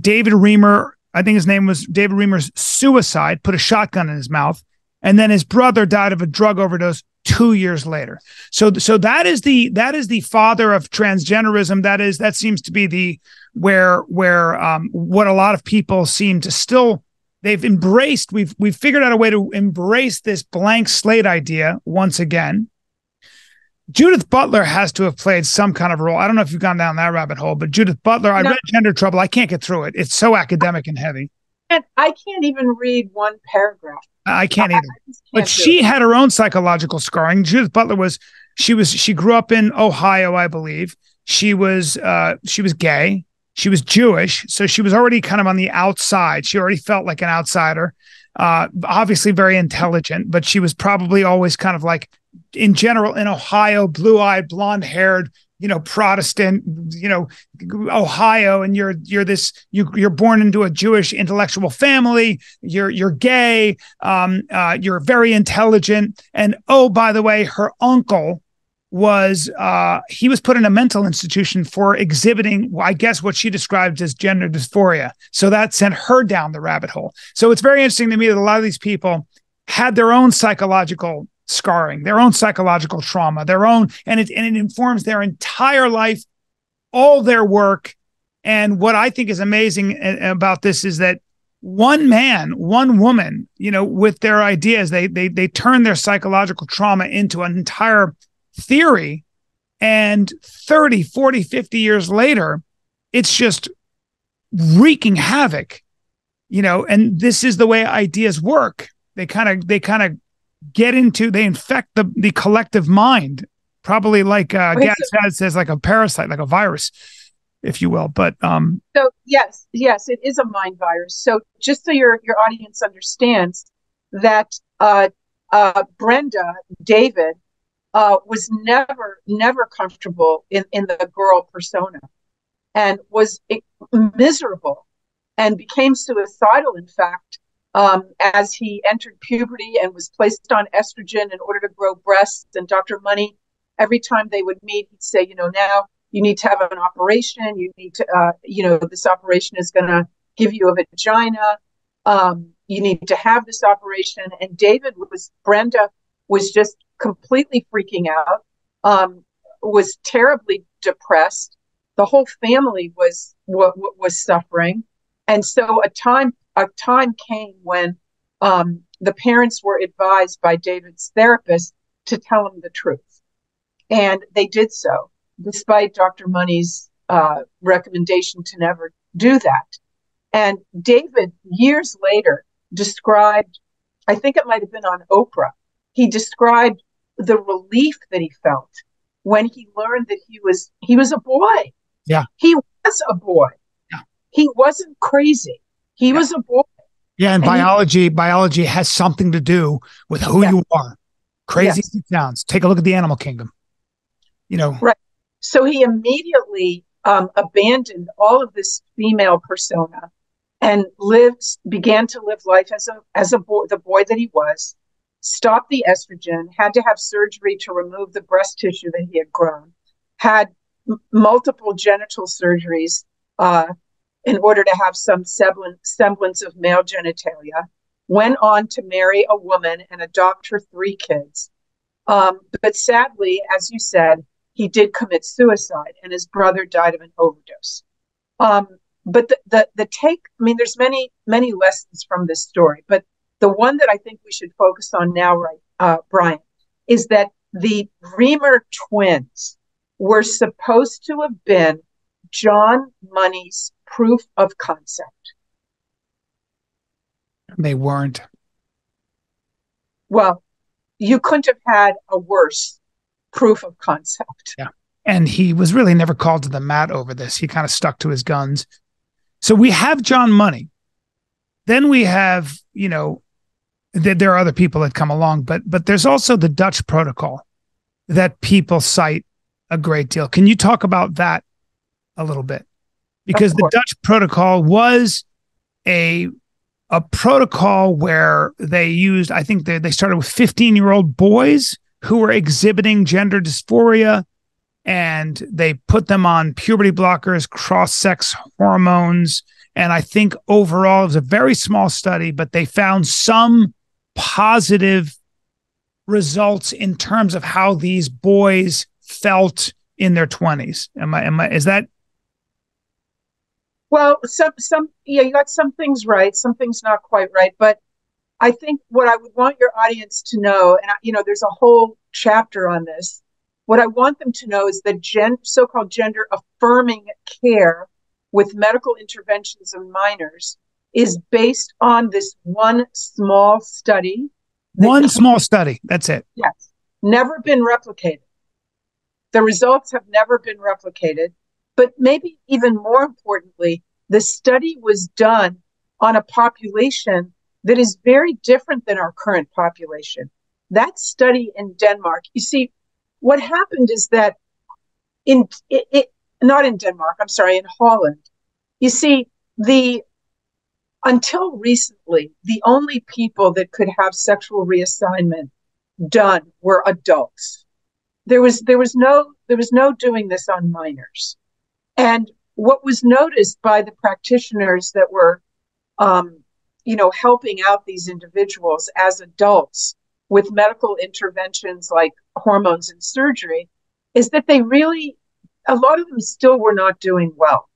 David Reamer. I think his name was David Reamer's suicide. Put a shotgun in his mouth. And then his brother died of a drug overdose 2 years later. So that is the father of transgenderism. That seems to be where what a lot of people seem to still, they've embraced. We've figured out a way to embrace this blank slate idea once again. Judith Butler has to have played some kind of role. I don't know if you've gone down that rabbit hole, but Judith Butler, I read Gender Trouble. I can't get through it. It's so academic and heavy. And I can't even read one paragraph. I can't either. But she had her own psychological scarring. Judith Butler she grew up in Ohio, I believe. She was gay. She was Jewish. So she was already kind of on the outside. She already felt like an outsider. Obviously very intelligent, but she was probably always kind of like, in general, in Ohio, blue-eyed, blonde-haired, Protestant, Ohio, and you're born into a Jewish intellectual family. You're gay. You're very intelligent. And by the way, her uncle he was put in a mental institution for exhibiting, I guess, what she described as gender dysphoria. So that sent her down the rabbit hole. So it's very interesting to me that a lot of these people had their own psychological scarring, their own psychological trauma, and it informs their entire life, all their work. And what I think is amazing about this is that one man, one woman, with their ideas, they turn their psychological trauma into an entire theory. And 30, 40, 50 years later, it's just wreaking havoc, and this is the way ideas work. They kind of they infect the collective mind, probably like Gadsden says, like a parasite, like a virus, if you will. But so yes, it is a mind virus. So just so your audience understands that Brenda David was never comfortable in the girl persona, and was miserable, and became suicidal, in fact, as he entered puberty and was placed on estrogen in order to grow breasts. And Dr. Money, every time they would meet, he'd say, now you need to have an operation. You need to, this operation is going to give you a vagina. You need to have this operation. And Brenda was just completely freaking out, was terribly depressed. The whole family was suffering. And so a time came when the parents were advised by David's therapist to tell him the truth. And they did so, despite Dr. Money's recommendation to never do that. And David, years later, described, I think it might have been on Oprah, he described the relief that he felt when he learned that he was a boy. Yeah. He was a boy. Yeah. He wasn't crazy. He was a boy. Yeah, and biology has something to do with who you are. Crazy as it sounds. Take a look at the animal kingdom. Right. So he immediately abandoned all of this female persona and began to live life as a boy, the boy that he was. Stopped the estrogen, had to have surgery to remove the breast tissue that he had grown, had multiple genital surgeries in order to have some semblance of male genitalia, went on to marry a woman and adopt her 3 kids. But sadly, as you said, he did commit suicide, and his brother died of an overdose. But the take, there's many lessons from this story, but the one that I think we should focus on now, Bryan, is that the Reamer twins were supposed to have been John Money's proof of concept. They weren't. Well, you couldn't have had a worse proof of concept. Yeah. And he was really never called to the mat over this. He kind of stuck to his guns. So we have John Money. Then we have, there are other people that come along, but there's also the Dutch protocol that people cite a great deal. Can you talk about that a little bit? Because the Dutch protocol was a protocol where they used, I think they started with 15-year-old boys who were exhibiting gender dysphoria, and they put them on puberty blockers, cross-sex hormones. And I think overall it was a very small study, but they found some positive results in terms of how these boys felt in their 20s. Is that? Well, yeah, you got some things right, some things not quite right. But I think what I would want your audience to know, and there's a whole chapter on this. What I want them to know is that so-called gender affirming care with medical interventions of minors is based on this one small study. One small study. That's it. Yes. Never been replicated. The results have never been replicated. But maybe even more importantly, the study was done on a population that is very different than our current population. That study in Denmark, you see, what happened is that not in Denmark, I'm sorry, in Holland, you see, until recently, the only people that could have sexual reassignment done were adults. There was no doing this on minors. And what was noticed by the practitioners that were, helping out these individuals as adults with medical interventions like hormones and surgery, is that a lot of them still were not doing well.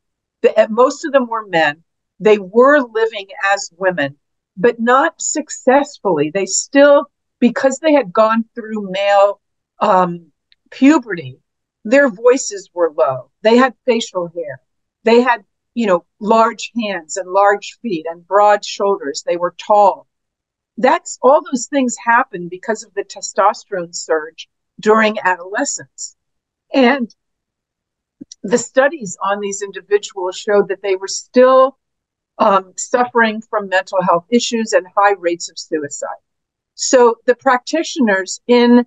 Most of them were men. They were living as women, but not successfully. They still, because they had gone through male puberty, their voices were low. They had facial hair. They had, large hands and large feet and broad shoulders. They were tall. All those things happened because of the testosterone surge during adolescence. And the studies on these individuals showed that they were still suffering from mental health issues and high rates of suicide. So the practitioners in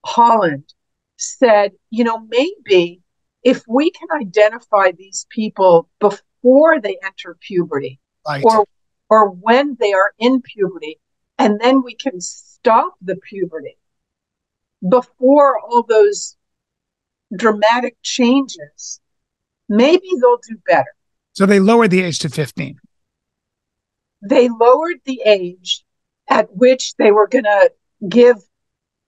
Holland said, maybe if we can identify these people before they enter puberty, right, or when they are in puberty, and then we can stop the puberty before all those dramatic changes, maybe they'll do better. So they lowered the age to 15. They lowered the age at which they were going to give,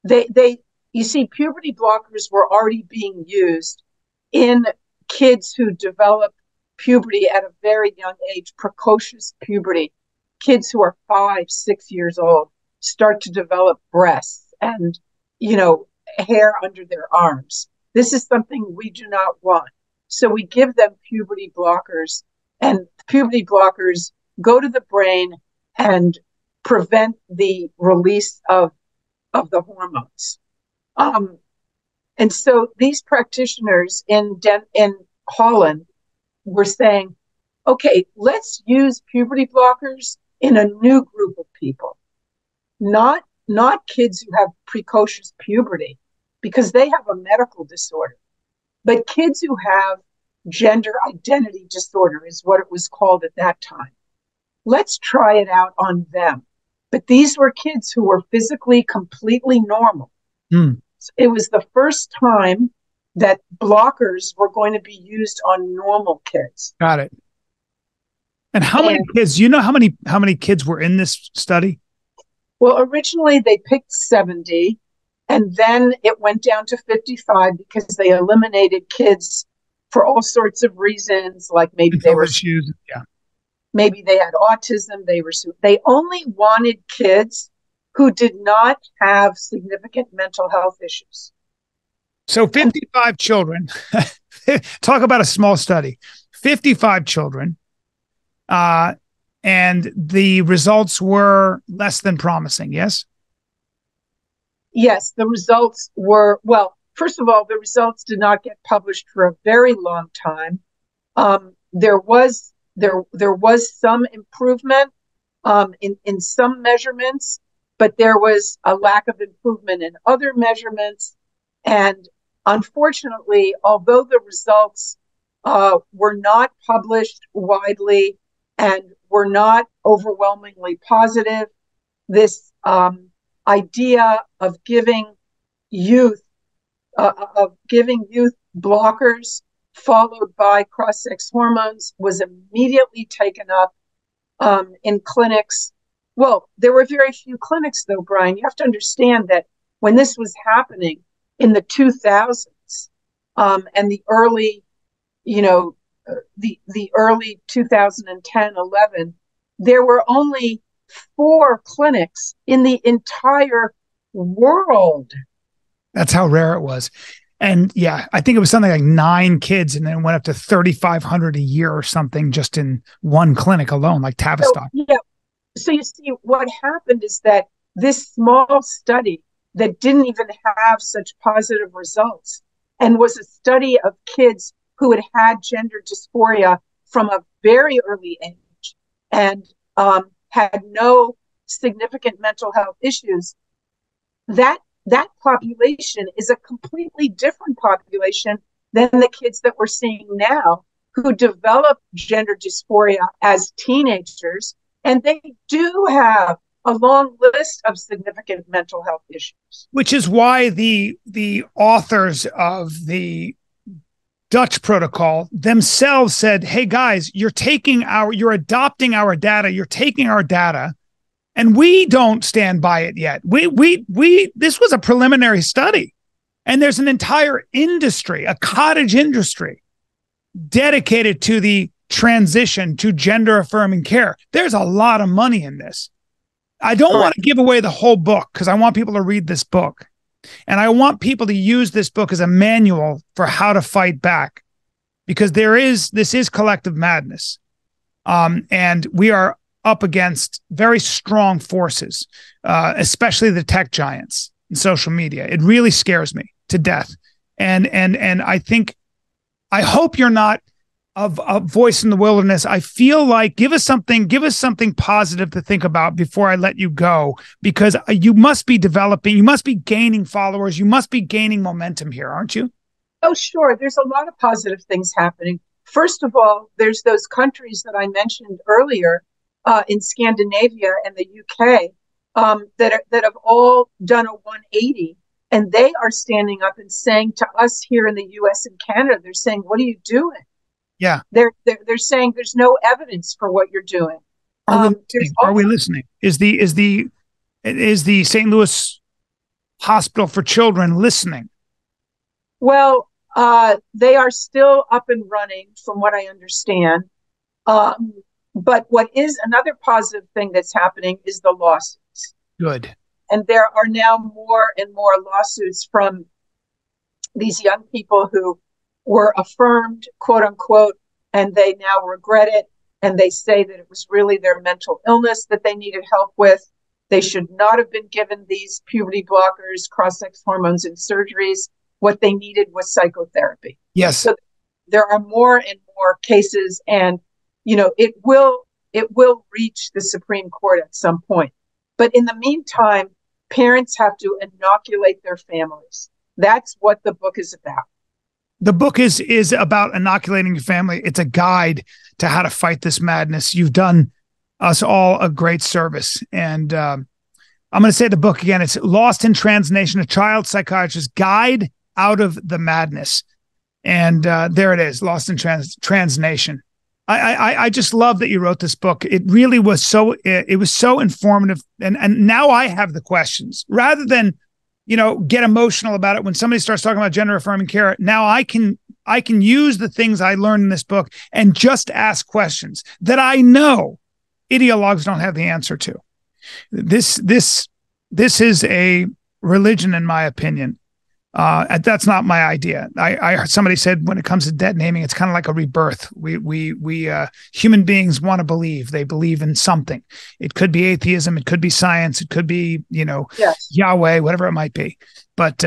you see, puberty blockers were already being used in kids who develop puberty at a very young age, precocious puberty. Kids who are 5, 6 years old start to develop breasts and, hair under their arms. This is something we do not want. So we give them puberty blockers, and puberty blockers go to the brain and prevent the release of the hormones. And so these practitioners in Holland were saying, okay, let's use puberty blockers in a new group of people, not kids who have precocious puberty, because they have a medical disorder, but kids who have gender identity disorder is what it was called at that time. Let's try it out on them. But these were kids who were physically completely normal. It was the first time that blockers were going to be used on normal kids. Got it. And how many kids, how many kids were in this study? Well, originally they picked 70, and then it went down to 55 because they eliminated kids for all sorts of reasons, like maybe they were issues. Yeah. Maybe they had autism. They only wanted kids who did not have significant mental health issues. So 55 children, talk about a small study, 55 children. and the results were less than promising. Yes. Yes, the results were, well, first of all, the results did not get published for a very long time. There was some improvement in some measurements, but there was a lack of improvement in other measurements. And unfortunately, although the results were not published widely and were not overwhelmingly positive, this idea of youth giving youth blockers followed by cross-sex hormones was immediately taken up in clinics. Well, there were very few clinics, though, Bryan. You have to understand that when this was happening in the 2000s and the early, the early 2010, 11, there were only 4 clinics in the entire world. That's how rare it was. And yeah, I think it was something like 9 kids, and then went up to 3,500 a year or something just in one clinic alone, like Tavistock. So you see, what happened is that this small study that didn't even have such positive results, and was a study of kids who had had gender dysphoria from a very early age and had no significant mental health issues, that population is a completely different population than the kids that we're seeing now who develop gender dysphoria as teenagers, and they do have a long list of significant mental health issues. Which is why the authors of the Dutch protocol themselves said, hey guys, you're adopting our data, you're taking our data, and we don't stand by it yet. This was a preliminary study, and there's an entire industry, a cottage industry, dedicated to the transition to gender affirming care. There's a lot of money in this. I don't want to give away the whole book because I want people to read this book, and I want people to use this book as a manual for how to fight back, because this is collective madness. And we are up against very strong forces, especially the tech giants and social media. It really scares me to death. And I hope you're not a voice in the wilderness. I feel like give us something positive to think about before I let you go, because you must be developing, you must be gaining followers, you must be gaining momentum here, aren't you? Oh, sure. There's a lot of positive things happening. First of all, there's those countries that I mentioned earlier, in Scandinavia and the UK, that have all done a 180, and they are standing up and saying to us here in the US and Canada, they're saying, what are you doing? Yeah. They're saying there's no evidence for what you're doing. Are we listening? Is the St. Louis Hospital for Children listening? Well, they are still up and running from what I understand. But what is another positive thing that's happening is the lawsuits. Good. And there are now more and more lawsuits from these young people who were affirmed, quote unquote, and they now regret it. And they say that it was really their mental illness that they needed help with. They should not have been given these puberty blockers, cross-sex hormones, and surgeries. What they needed was psychotherapy. Yes. So there are more and more cases, and it will reach the Supreme Court at some point. But in the meantime, parents have to inoculate their families. That's what the book is about. The book is about inoculating your family. It's a guide to how to fight this madness. You've done us all a great service. And I'm going to say the book again. It's Lost in Transnation, a Child Psychologist's Guide Out of the Madness. And there it is, Lost in Transnation. I just love that you wrote this book. It really was so informative. And now I have the questions rather than, get emotional about it when somebody starts talking about gender affirming care. Now I can use the things I learned in this book and just ask questions that I know ideologues don't have the answer to. This is a religion, in my opinion, That's not my idea. I heard somebody said when it comes to debt naming, it's kind of like a rebirth. We human beings want to believe. They believe in something. It could be atheism. It could be science. It could be, Yes. Yahweh, whatever it might be. But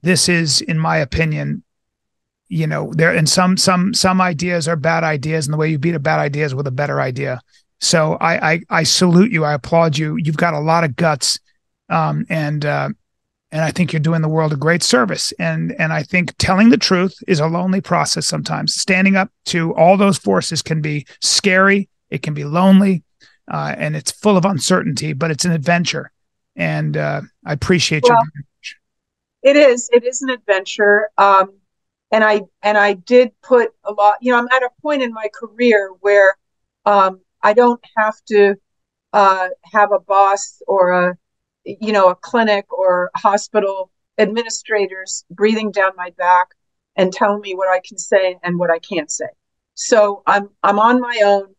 this is, in my opinion, there, and some ideas are bad ideas, and the way you beat a bad idea is with a better idea. So I salute you. I applaud you. You've got a lot of guts, and I think you're doing the world a great service. And I think telling the truth is a lonely process sometimes. Standing up to all those forces can be scary. It can be lonely, and it's full of uncertainty, but it's an adventure. And I appreciate you. It is. It is an adventure. And I did put a lot, I'm at a point in my career where I don't have to have a boss or a clinic or hospital administrators breathing down my back and telling me what I can say and what I can't say. So I'm on my own,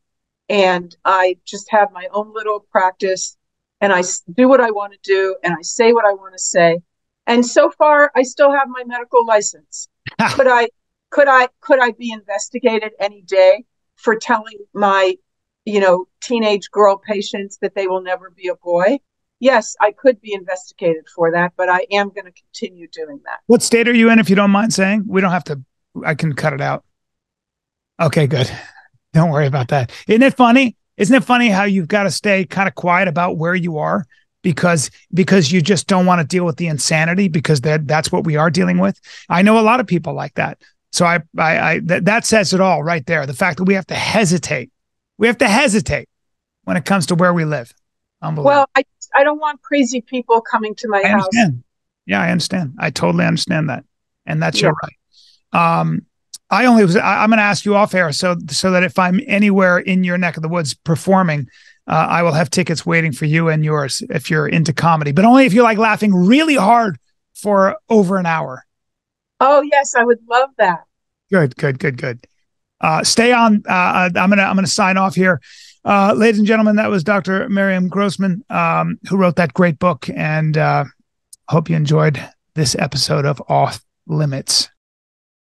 and I just have my own little practice, and I do what I want to do, and I say what I want to say. And so far, I still have my medical license. Could I be investigated any day for telling my, teenage girl patients that they will never be a boy? Yes, I could be investigated for that, but I am going to continue doing that. What state are you in, if you don't mind saying? We don't have to, I can cut it out. Okay, good. Don't worry about that. Isn't it funny? Isn't it funny how you've got to stay kind of quiet about where you are because you just don't want to deal with the insanity, because that's what we are dealing with. I know a lot of people like that. So that says it all right there. The fact that we have to hesitate. We have to hesitate when it comes to where we live. Well, I don't want crazy people coming to my house. Yeah, I understand. I totally understand that. And that's your right. I'm going to ask you off air so that if I'm anywhere in your neck of the woods performing, I will have tickets waiting for you and yours if you're into comedy, but only if you like laughing really hard for over an hour. Oh, yes, I would love that. Good. Stay on. I'm going to sign off here. Ladies and gentlemen, that was Dr. Miriam Grossman, who wrote that great book, and hope you enjoyed this episode of Off Limits.